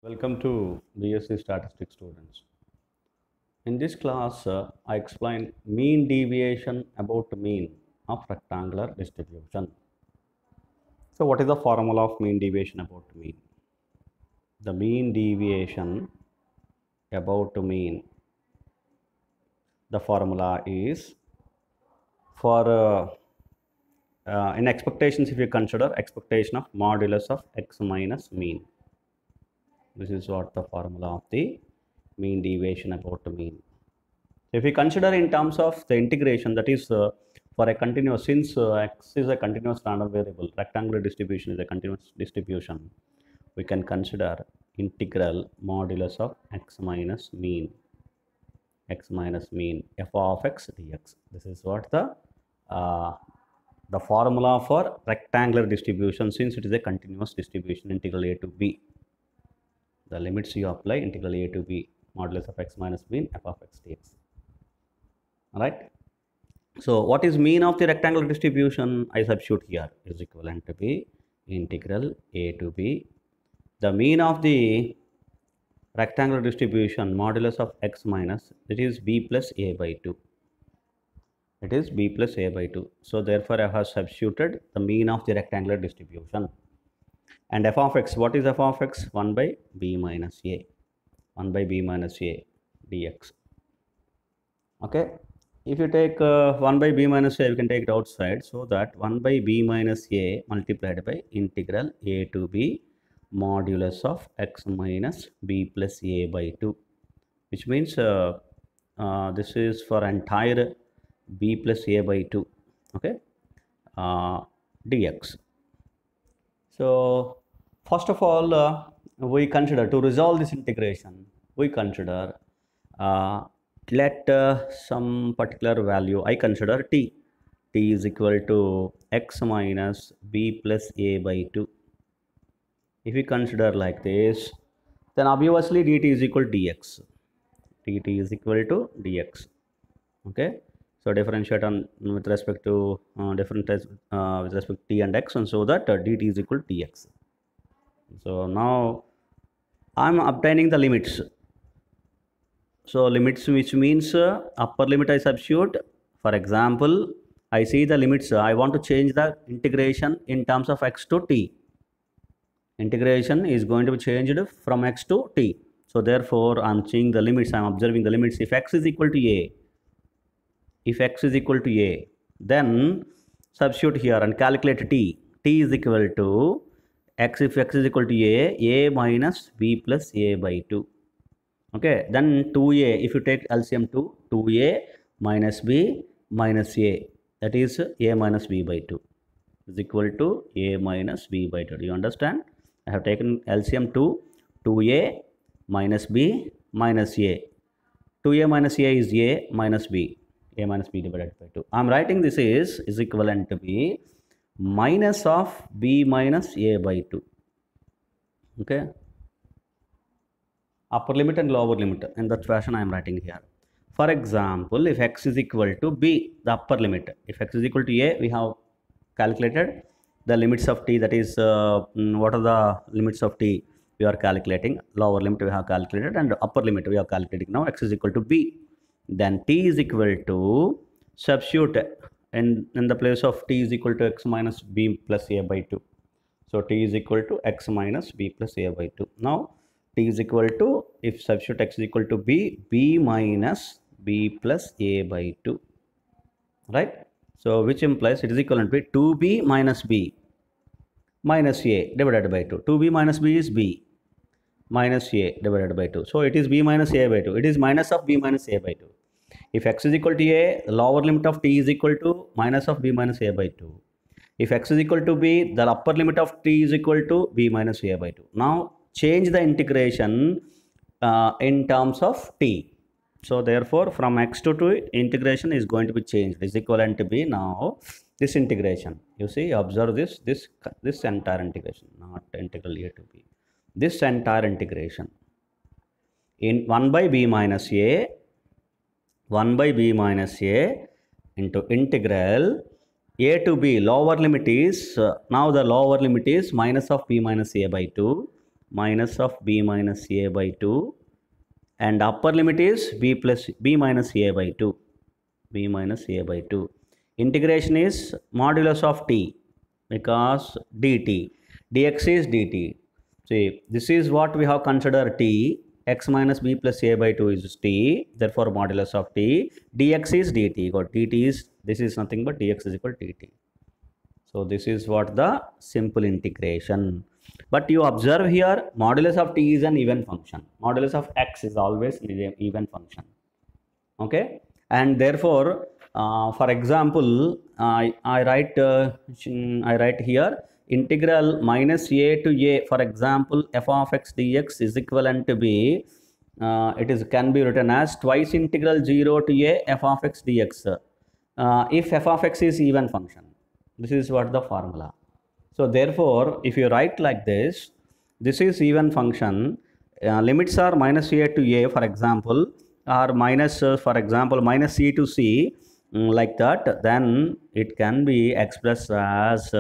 Welcome to BSc Statistics students. In this class, I explain mean deviation about mean of rectangular distribution. So, what is the formula of mean deviation about mean? The mean deviation about mean, the formula is for in expectations, if you consider expectation of modulus of x minus mean. This is what the formula of the mean deviation about mean. If we consider in terms of the integration, that is for a continuous, since x is a continuous random variable, rectangular distribution is a continuous distribution, we can consider integral modulus of x minus mean f of x dx. This is what the formula for rectangular distribution, since it is a continuous distribution, integral a to b. The limits you apply, integral a to b modulus of x minus mean f of x dx. Alright. So, what is mean of the rectangular distribution? I substitute here is equivalent to be integral a to b. The mean of the rectangular distribution modulus of x minus, it is b plus a by 2. It is b plus a by 2. So, therefore, I have substituted the mean of the rectangular distribution. And f of x, what is f of x? 1 by b minus a. 1 by b minus a dx. Okay. If you take 1 by b minus a, we can take it outside, so that 1 by b minus a multiplied by integral a to b modulus of x minus b plus a by 2, which means this is for entire b plus a by 2, okay, dx. So, first of all, we consider to resolve this integration, we consider let some particular value, I consider t is equal to x minus b plus a by 2. If we consider like this, then obviously dt is equal to dx. dt is equal to dx. Okay. So, differentiate on with respect to with respect to t and x, and so that dt is equal to dx. So, now I am obtaining the limits. So, limits, which means upper limit I substitute. For example, I see the limits, I want to change the integration in terms of x to t. Integration is going to be changed from x to t. So, therefore, I am seeing the limits, I am observing the limits. If x is equal to a, then substitute here and calculate t. t is equal to x, if x is equal to a minus b plus a by 2. Okay, then 2a, if you take LCM 2a minus b minus a, that is a minus b by 2 is equal to a minus b by 2. Do you understand? I have taken LCM 2a minus b minus a. 2a minus a is a minus b divided by 2. I am writing this is equivalent to be minus of b minus a by 2. Okay. Upper limit and lower limit, in that fashion I am writing here. For example, if x is equal to b, the upper limit, if x is equal to a, we have calculated the limits of t, that is what are the limits of t we are calculating, lower limit we have calculated and upper limit we are calculating. Now x is equal to b, then t is equal to, substitute in the place of t is equal to x minus b plus a by 2. So, t is equal to x minus b plus a by 2. Now, t is equal to, if substitute x is equal to b minus b plus a by 2, right. So, which implies it is equivalent to 2b minus b minus a divided by 2. 2b minus b is b minus a divided by 2. So, it is b minus a by 2. It is minus of b minus a by 2. If x is equal to a, the lower limit of t is equal to minus of b minus a by 2. If x is equal to b, the upper limit of t is equal to b minus a by 2. Now, change the integration in terms of t. So, therefore, from x to 2, integration is going to be changed, is equivalent to be now this integration. You see, observe this entire integration, not integral a to b. This entire integration in 1 by b minus a into integral a to b, lower limit is, now the lower limit is minus of b minus a by 2 minus of b minus a by 2, and upper limit is b plus b minus a by 2, b minus a by 2. Integration is modulus of t, because dt, dx is dt. See, this is what we have considered t, x minus b plus a by 2 is t, therefore modulus of t, dx is dt, got dt is, this is nothing but dx is equal to dt. So this is what the simple integration. But you observe here, modulus of t is an even function. Modulus of x is always an even function. Okay, and therefore, for example, I write here integral minus a to a. For example, f of x dx is equivalent to b. Can be written as twice integral 0 to a f of x dx. If f of x is even function, this is what the formula. So therefore, if you write like this, this is even function. Limits are minus a to a, for example, or minus, for example, minus c to c, like that. Then it can be expressed as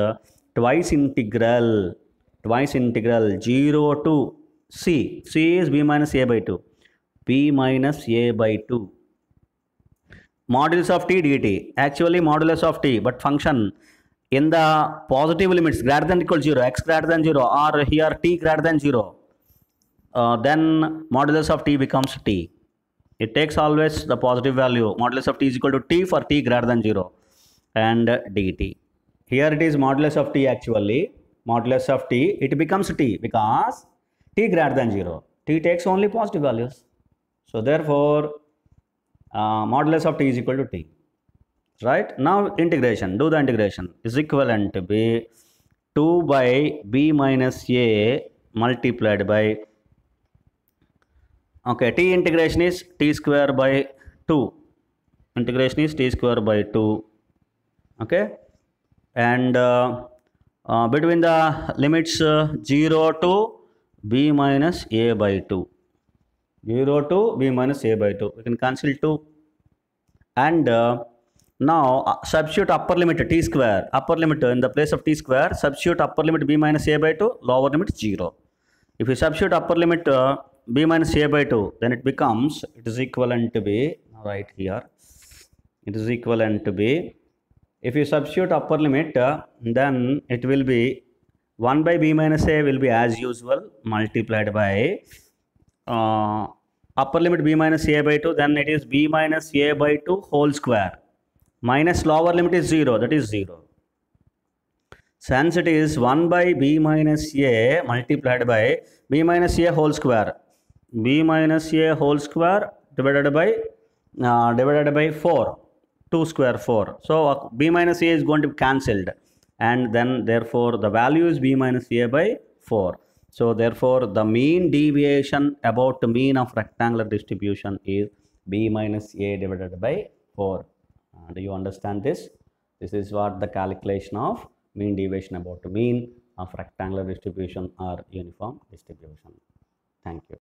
twice integral 0 to c. C is b minus a by 2. b minus a by 2. Modulus of t dt. Actually, modulus of t, but function in the positive limits greater than or equal to 0, x greater than 0, or here t greater than 0, then modulus of t becomes t. It takes always the positive value. Modulus of t is equal to t for t greater than 0 and dt. Here it is modulus of t actually. Modulus of t, it becomes t because t greater than 0. T takes only positive values. So therefore, modulus of t is equal to t. Right? Now integration, do the integration, is equivalent to be 2 by b minus a multiplied by, okay, t integration is t square by 2. Integration is t square by 2. Okay, and between the limits 0 to b minus a by 2. 0 to b minus a by 2. We can cancel 2. And now substitute upper limit t square. Upper limit in the place of t square, substitute upper limit b minus a by 2, lower limit 0. If you substitute upper limit b minus a by 2, then it becomes, it is equivalent to be, right here, it is equivalent to be, if you substitute upper limit, then it will be 1 by b minus a will be as usual multiplied by upper limit b minus a by 2, then it is b minus a by 2 whole square, minus lower limit is 0, that is 0. Since it is 1 by b minus a multiplied by b minus a whole square, b minus a whole square divided by 4, 2 square 4. So b minus a is going to be cancelled, and then therefore the value is b minus a by 4. So therefore the mean deviation about the mean of rectangular distribution is b minus a divided by 4. Do you understand this? This is what the calculation of mean deviation about the mean of rectangular distribution or uniform distribution. Thank you.